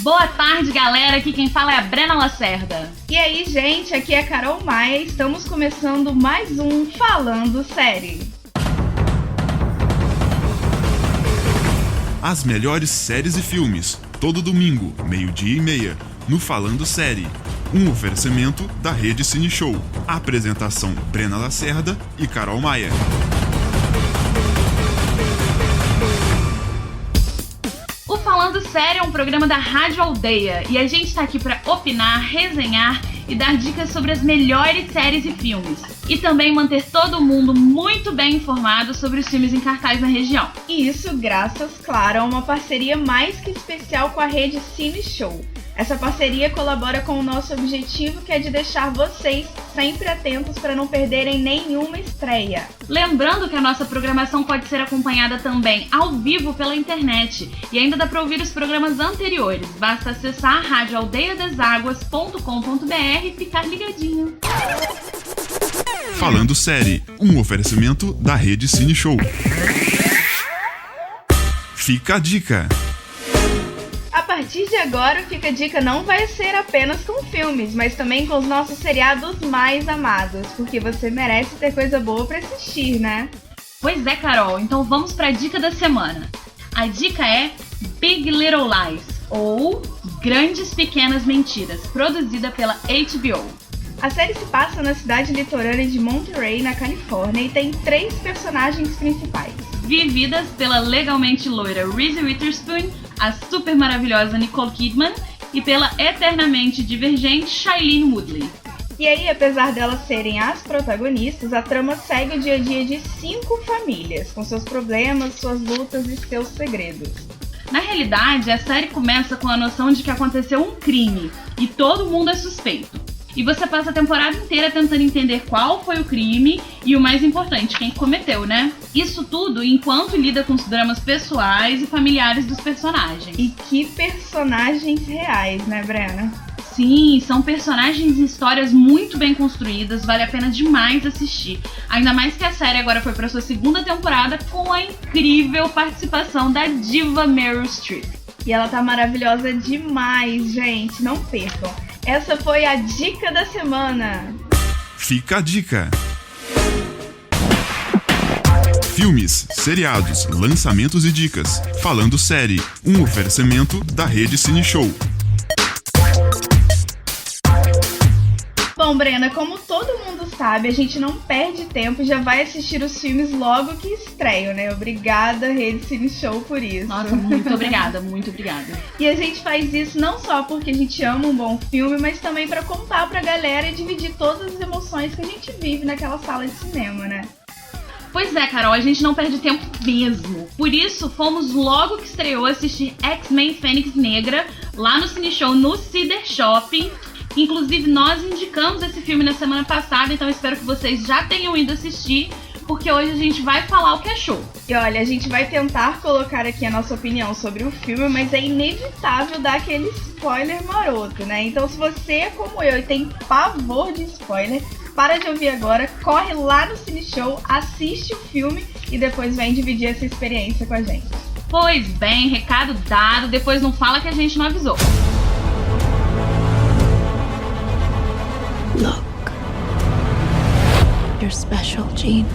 Boa tarde, galera. Aqui quem fala é a Brena Lacerda. E aí, gente, aqui é a Carol Maia. Estamos começando mais um Falando Série. As melhores séries e filmes, todo domingo, 12:30, no Falando Série. Um oferecimento da Rede Cine Show. Apresentação Brena Lacerda e Carol Maia. O Falando Série é um programa da Rádio Aldeia e a gente tá aqui pra opinar, resenhar e dar dicas sobre as melhores séries e filmes. E também manter todo mundo muito bem informado sobre os filmes em cartaz na região. E isso graças, claro, a uma parceria mais que especial com a Rede Cine Show. Essa parceria colabora com o nosso objetivo, que é de deixar vocês sempre atentos para não perderem nenhuma estreia. Lembrando que a nossa programação pode ser acompanhada também ao vivo pela internet e ainda dá para ouvir os programas anteriores. Basta acessar radioaldeiadesaguas.com.br e ficar ligadinho. Falando Série, um oferecimento da Rede Cine Show. Fica a dica. A partir de agora, o Fica a Dica não vai ser apenas com filmes, mas também com os nossos seriados mais amados, porque você merece ter coisa boa pra assistir, né? Pois é, Carol, então vamos pra dica da semana. A dica é Big Little Lies, ou Grandes Pequenas Mentiras, produzida pela HBO. A série se passa na cidade litorânea de Monterey, na Califórnia, e tem 3 personagens principais. Vividas pela legalmente loira Reese Witherspoon, a super maravilhosa Nicole Kidman e pela eternamente divergente Shailene Woodley. E aí, apesar delas serem as protagonistas, a trama segue o dia a dia de 5 famílias, com seus problemas, suas lutas e seus segredos. Na realidade, a série começa com a noção de que aconteceu um crime e todo mundo é suspeito. E você passa a temporada inteira tentando entender qual foi o crime e, o mais importante, quem cometeu, né? Isso tudo enquanto lida com os dramas pessoais e familiares dos personagens. E que personagens reais, né, Brena? Sim, são personagens e histórias muito bem construídas, vale a pena demais assistir. Ainda mais que a série agora foi para sua 2ª temporada com a incrível participação da diva Meryl Streep. E ela tá maravilhosa demais, gente, não percam. Essa foi a dica da semana. Fica a dica. Filmes, seriados, lançamentos e dicas. Falando Série, um oferecimento da Rede Cine Show. Bom, Brena, como todo mundo sabe, a gente não perde tempo e já vai assistir os filmes logo que estreiam, né? Obrigada, Rede Cine Show, por isso. Nossa, muito obrigada, muito obrigada. E a gente faz isso não só porque a gente ama um bom filme, mas também pra contar pra galera e dividir todas as emoções que a gente vive naquela sala de cinema, né? Pois é, Carol, a gente não perde tempo mesmo. Por isso, fomos logo que estreou assistir X-Men Fênix Negra lá no Cine Show, no Cider Shopping. Inclusive, nós indicamos esse filme na semana passada, então espero que vocês já tenham ido assistir, porque hoje a gente vai falar o que achou. E olha, a gente vai tentar colocar aqui a nossa opinião sobre o filme, mas é inevitável dar aquele spoiler maroto, né? Então, se você é como eu e tem pavor de spoiler, para de ouvir agora, corre lá no Cine Show, assiste o filme e depois vem dividir essa experiência com a gente. Pois bem, recado dado, depois não fala que a gente não avisou. Look, you're special, Jean.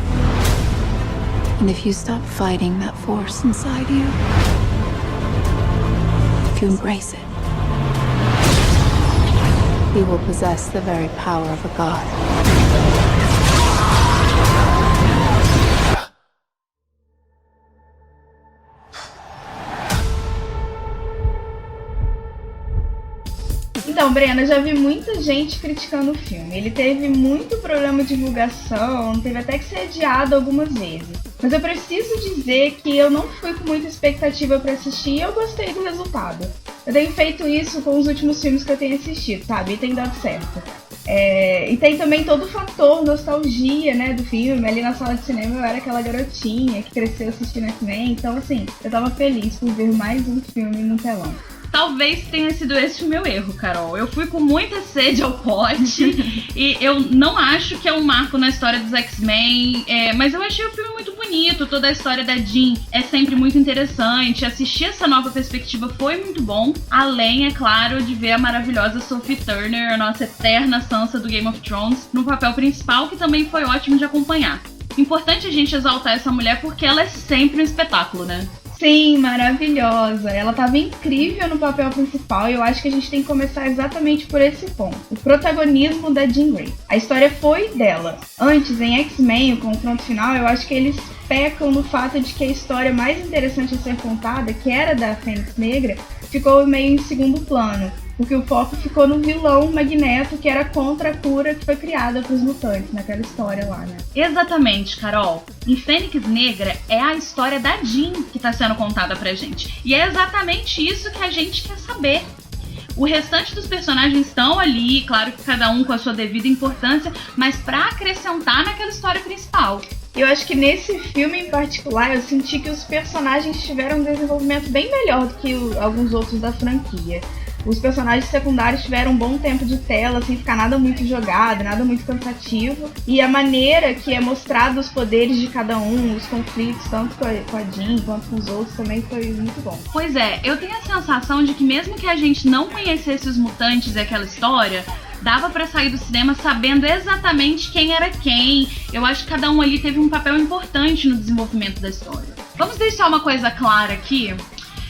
And if you stop fighting that force inside you, if you embrace it, you will possess the very power of a god. Então, Brena, já vi muita gente criticando o filme. Ele teve muito problema de divulgação, teve até que ser adiado algumas vezes. Mas eu preciso dizer que eu não fui com muita expectativa pra assistir e eu gostei do resultado. Eu tenho feito isso com os últimos filmes que eu tenho assistido, sabe? E tem dado certo. E tem também todo o fator nostalgia, né, do filme. Ali na sala de cinema eu era aquela garotinha que cresceu assistindo X-Men. Então, assim, eu tava feliz por ver mais um filme no telão. Talvez tenha sido esse o meu erro, Carol. Eu fui com muita sede ao pote e eu não acho que é um marco na história dos X-Men, mas eu achei o filme muito bonito. bonito, toda a história da Jean é sempre muito interessante. Assistir essa nova perspectiva foi muito bom. Além, é claro, de ver a maravilhosa Sophie Turner, a nossa eterna Sansa do Game of Thrones, no papel principal, que também foi ótimo de acompanhar. Importante a gente exaltar essa mulher porque ela é sempre um espetáculo, né? Sim, maravilhosa. Ela tava incrível no papel principal e eu acho que a gente tem que começar exatamente por esse ponto. O protagonismo da Jean Grey. A história foi dela. Antes, em X-Men, o confronto final, eu acho que eles pecam no fato de que a história mais interessante a ser contada, que era da Fênix Negra, ficou meio em segundo plano. Porque o foco ficou no vilão Magneto, que era contra a cura que foi criada para os mutantes naquela história lá, né? Exatamente, Carol. Em Fênix Negra é a história da Jean que está sendo contada pra gente. E é exatamente isso que a gente quer saber. O restante dos personagens estão ali, claro que cada um com a sua devida importância, mas para acrescentar naquela história principal. Eu acho que nesse filme em particular eu senti que os personagens tiveram um desenvolvimento bem melhor do que alguns outros da franquia. Os personagens secundários tiveram um bom tempo de tela, sem ficar nada muito jogado, nada muito cansativo. E a maneira que é mostrado os poderes de cada um, os conflitos, tanto com a Jean quanto com os outros, também foi muito bom. Pois é, eu tenho a sensação de que mesmo que a gente não conhecesse os mutantes e aquela história, dava pra sair do cinema sabendo exatamente quem era quem. Eu acho que cada um ali teve um papel importante no desenvolvimento da história. Vamos deixar uma coisa clara aqui.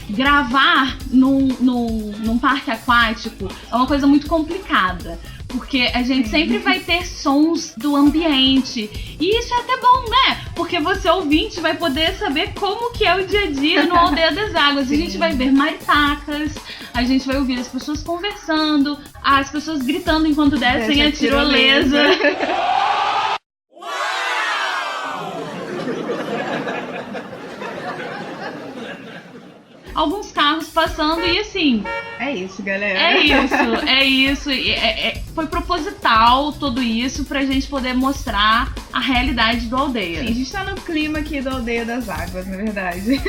Gravar num parque aquático é uma coisa muito complicada, porque a gente sempre vai ter sons do ambiente, e isso é até bom, né? Porque você, ouvinte, vai poder saber como que é o dia a dia no Aldeia das Águas. A gente vai ver maritacas, a gente vai ouvir as pessoas conversando, as pessoas gritando enquanto descem a tirolesa. Alguns carros passando e assim... É isso, galera. É isso. Foi proposital tudo isso pra gente poder mostrar a realidade do Aldeia. Sim, a gente tá no clima aqui do Aldeia das Águas, na verdade.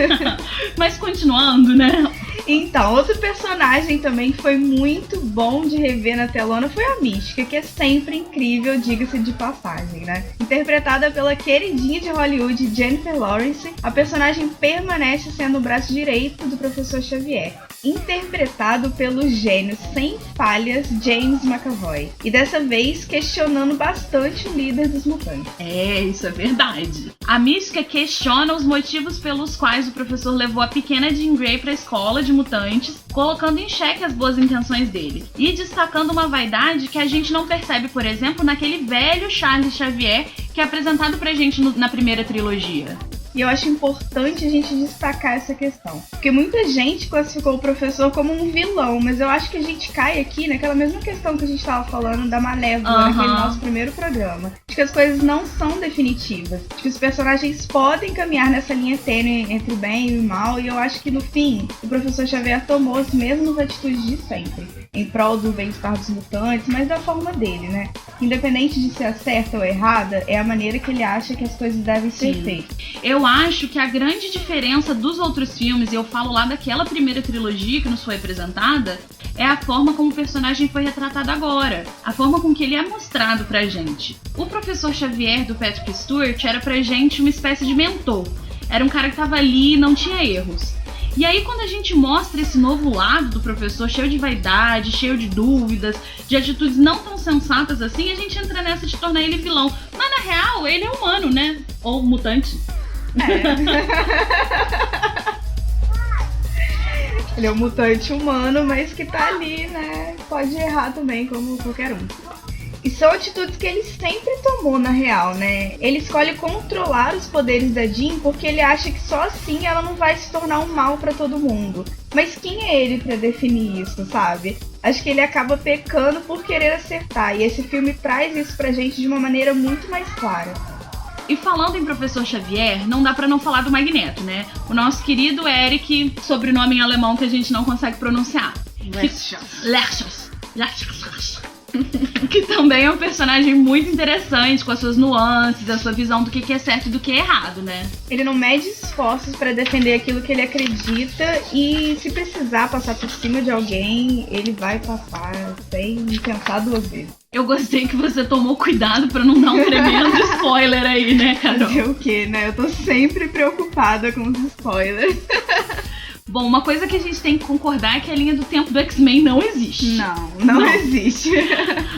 Mas continuando, né? Então, outro personagem também que foi muito bom de rever na telona foi a Mística, que é sempre incrível, diga-se de passagem, né? Interpretada pela queridinha de Hollywood, Jennifer Lawrence, a personagem permanece sendo o braço direito do Professor Xavier, interpretado pelo gênio sem falhas James McAvoy, e dessa vez questionando bastante o líder dos mutantes. É, isso é verdade. A Mística questiona os motivos pelos quais o professor levou a pequena Jean Grey pra escola de mutantes, colocando em xeque as boas intenções dele, e destacando uma vaidade que a gente não percebe, por exemplo, naquele velho Charles Xavier que é apresentado pra gente na primeira trilogia. E eu acho importante a gente destacar essa questão. Porque muita gente classificou o professor como um vilão, mas eu acho que a gente cai aqui naquela mesma questão que a gente estava falando da Malévola naquele nosso primeiro programa. Acho que as coisas não são definitivas. Acho que os personagens podem caminhar nessa linha tênue entre o bem e o mal, e eu acho que no fim, o professor Xavier tomou as mesmas atitudes de sempre, em prol do bem-estar dos mutantes, mas da forma dele, né? Independente de ser certa ou errada, é a maneira que ele acha que as coisas devem ser feitas. Eu acho que a grande diferença dos outros filmes, e eu falo lá daquela primeira trilogia que nos foi apresentada, é a forma como o personagem foi retratado agora, a forma com que ele é mostrado pra gente. O Professor Xavier do Patrick Stewart era pra gente uma espécie de mentor, era um cara que tava ali e não tinha erros. E aí quando a gente mostra esse novo lado do professor, cheio de vaidade, cheio de dúvidas, de atitudes não tão sensatas assim, a gente entra nessa de tornar ele vilão. Mas na real, ele é humano, né? Ou mutante. Ele é um mutante humano, mas que tá ali, né? Pode errar também, como qualquer um. E são atitudes que ele sempre tomou, na real, né? Ele escolhe controlar os poderes da Jean porque ele acha que só assim ela não vai se tornar um mal pra todo mundo. Mas quem é ele pra definir isso, sabe? Acho que ele acaba pecando por querer acertar, e esse filme traz isso pra gente de uma maneira muito mais clara. E falando em Professor Xavier, não dá pra não falar do Magneto, né? O nosso querido Eric, sobrenome em alemão que a gente não consegue pronunciar. Lechos. que também é um personagem muito interessante, com as suas nuances, a sua visão do que é certo e do que é errado, né? Ele não mede esforços pra defender aquilo que ele acredita e se precisar passar por cima de alguém, ele vai passar sem pensar duas vezes. Eu gostei que você tomou cuidado pra não dar um tremendo spoiler aí, né, Carol? Fazer o quê, né? Eu tô sempre preocupada com os spoilers. Bom, uma coisa que a gente tem que concordar é que a linha do tempo do X-Men não existe. Não existe.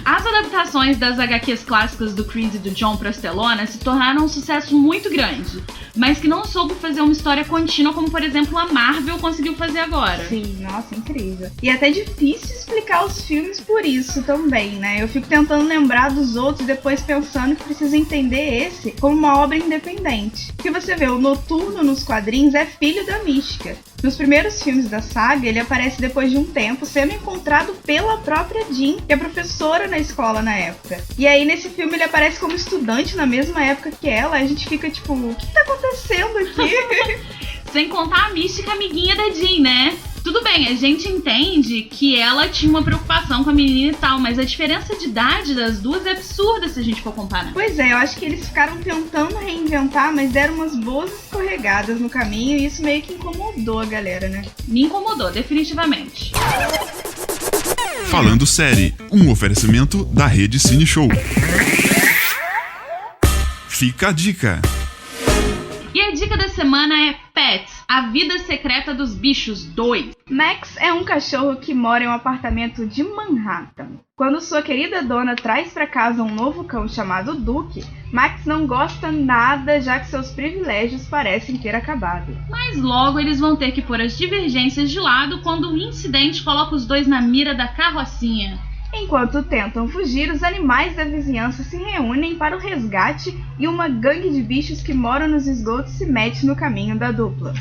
As adaptações das HQs clássicas do Chris e do John pra telona se tornaram um sucesso muito grande, mas que não soube fazer uma história contínua como, por exemplo, a Marvel conseguiu fazer agora. Sim, nossa, incrível. E é até difícil explicar os filmes por isso também, né? Eu fico tentando lembrar dos outros e depois pensando que preciso entender esse como uma obra independente. Porque você vê, o Noturno nos quadrinhos é filho da Mística. Nos primeiros filmes da saga, ele aparece depois de um tempo sendo encontrado pela própria Jean, que é professora na escola na época. E aí nesse filme ele aparece como estudante na mesma época que ela, e a gente fica tipo, o que tá acontecendo aqui? Sem contar a Mística, amiguinha da Jean, né? Tudo bem, a gente entende que ela tinha uma preocupação com a menina e tal, mas a diferença de idade das duas é absurda se a gente for comparar. Pois é, eu acho que eles ficaram tentando reinventar, mas deram umas boas escorregadas no caminho e isso meio que incomodou a galera, né? Me incomodou, definitivamente. Falando Série, um oferecimento da Rede Cine Show. Fica a dica. E a dica da semana é Pets, A Vida Secreta dos Bichos 2. Max é um cachorro que mora em um apartamento de Manhattan. Quando sua querida dona traz para casa um novo cão chamado Duke, Max não gosta nada, já que seus privilégios parecem ter acabado. Mas logo eles vão ter que pôr as divergências de lado quando um incidente coloca os dois na mira da carrocinha. Enquanto tentam fugir, os animais da vizinhança se reúnem para o resgate e uma gangue de bichos que moram nos esgotos se mete no caminho da dupla.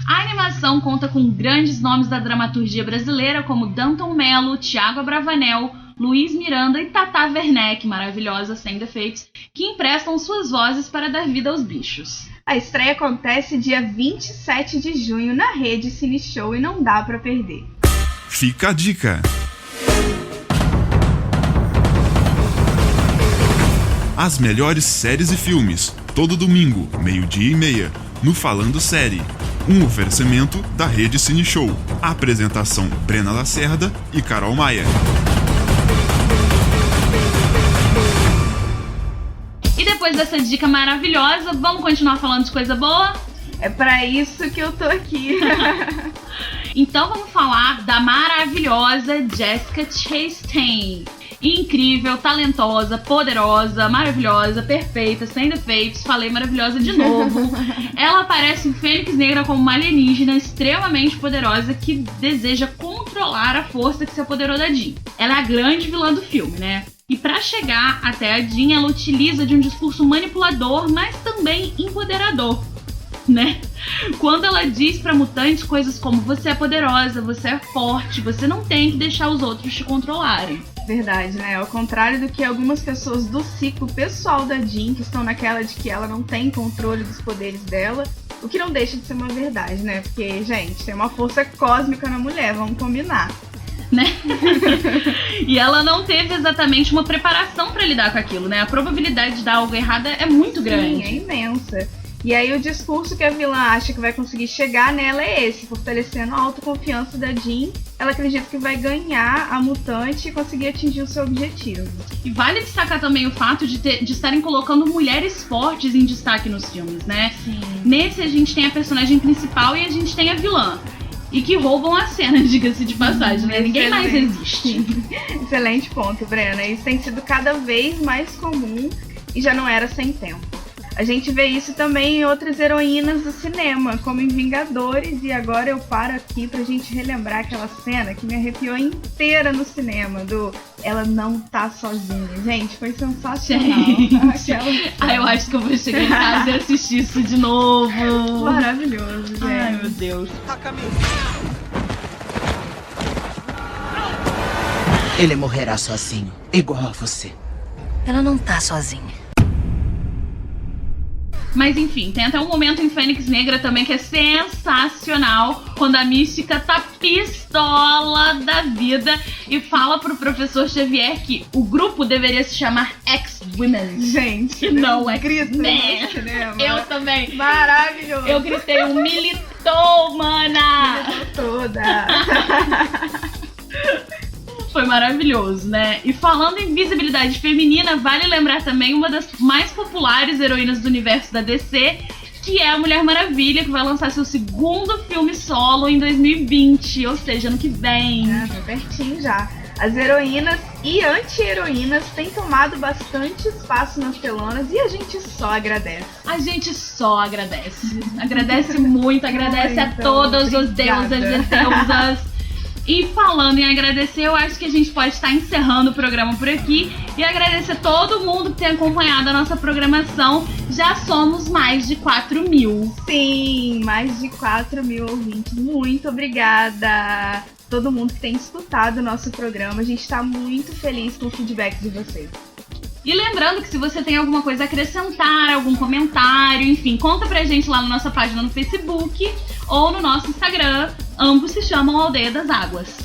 A animação conta com grandes nomes da dramaturgia brasileira como Danton Mello, Thiago Abravanel, Luiz Miranda e Tata Werneck, maravilhosa, sem defeitos, que emprestam suas vozes para dar vida aos bichos. A estreia acontece dia 27 de junho na Rede Cine Show e não dá para perder. Fica a dica. As melhores séries e filmes, todo domingo, 12:30, no Falando Série. Um oferecimento da Rede Cine Show. Apresentação Brena Lacerda e Carol Maia. E depois dessa dica maravilhosa, vamos continuar falando de coisa boa? É pra isso que eu tô aqui. Então vamos falar da maravilhosa Jessica Chastain. Incrível, talentosa, poderosa, maravilhosa, perfeita, sem defeitos. Falei maravilhosa de novo. Ela aparece em Fênix Negra como uma alienígena extremamente poderosa que deseja controlar a força que se apoderou da Jean. Ela é a grande vilã do filme, né? E pra chegar até a Jean, ela utiliza de um discurso manipulador, mas também empoderador, né? Quando ela diz pra mutantes coisas como: você é poderosa, você é forte, você não tem que deixar os outros te controlarem. Verdade, né? Ao contrário do que algumas pessoas do ciclo pessoal da Jean, que estão naquela de que ela não tem controle dos poderes dela, o que não deixa de ser uma verdade, né? Porque, gente, tem uma força cósmica na mulher, vamos combinar. Né? E ela não teve exatamente uma preparação pra lidar com aquilo, né? A probabilidade de dar algo errado é muito grande. Sim, é imensa. E aí o discurso que a vilã acha que vai conseguir chegar nela é esse, fortalecendo a autoconfiança da Jean. Ela acredita que vai ganhar a mutante e conseguir atingir o seu objetivo. E vale destacar também o fato de estarem colocando mulheres fortes em destaque nos filmes, né? Sim. Nesse a gente tem a personagem principal e a gente tem a vilã. E que roubam a cena, diga-se de passagem, né? Ninguém mais existe. Excelente ponto, Brena. Isso tem sido cada vez mais comum e já não era sem tempo. A gente vê isso também em outras heroínas do cinema, como em Vingadores, e agora eu paro aqui pra gente relembrar aquela cena que me arrepiou inteira no cinema, do Ela Não Tá Sozinha. Gente, foi sensacional. Eu acho que eu vou chegar em casa e assistir isso de novo. Maravilhoso, gente. Ai, meu Deus. Ele morrerá sozinho, igual a você. Ela não tá sozinha. Mas enfim, tem até um momento em Fênix Negra também que é sensacional, quando a Mística tá pistola da vida e fala pro professor Xavier que o grupo deveria se chamar X-Women. Gente, E não X-Men. X-Men. Eu também. Maravilhoso. Eu gritei um militou, mana! Toda. Foi maravilhoso, né? E falando em visibilidade feminina, vale lembrar também uma das mais populares heroínas do universo da DC, que é a Mulher Maravilha, que vai lançar seu segundo filme solo em 2020, ou seja, ano que vem. Tá pertinho já. As heroínas e anti-heroínas têm tomado bastante espaço nas telonas e a gente só agradece. A gente só agradece. Agradece muito, agradece a todos os deuses e deusas. E falando em agradecer, eu acho que a gente pode estar encerrando o programa por aqui e agradecer a todo mundo que tem acompanhado a nossa programação. Já somos mais de 4.000. Sim, mais de 4.000 ouvintes. Muito obrigada! Todo mundo que tem escutado o nosso programa. A gente está muito feliz com o feedback de vocês. E lembrando que se você tem alguma coisa a acrescentar, algum comentário, enfim, conta pra gente lá na nossa página no Facebook ou no nosso Instagram. Ambos se chamam Aldeia das Águas.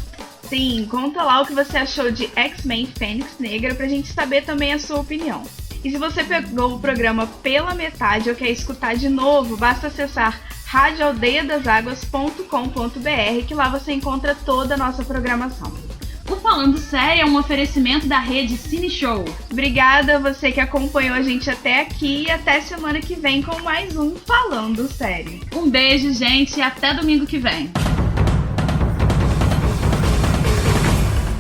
Sim, conta lá o que você achou de X-Men Fênix Negra pra gente saber também a sua opinião. E se você pegou o programa pela metade ou quer escutar de novo, basta acessar radioaldeiadaságuas.com.br, que lá você encontra toda a nossa programação. O Falando Série é um oferecimento da rede Cine Show. Obrigada a você que acompanhou a gente até aqui e até semana que vem com mais um Falando Série. Um beijo, gente, e até domingo que vem.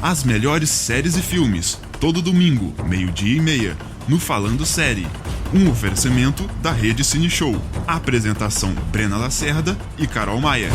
As melhores séries e filmes, todo domingo, 12:30, no Falando Série. Um oferecimento da rede Cine Show. Apresentação Brena Lacerda e Carol Maia.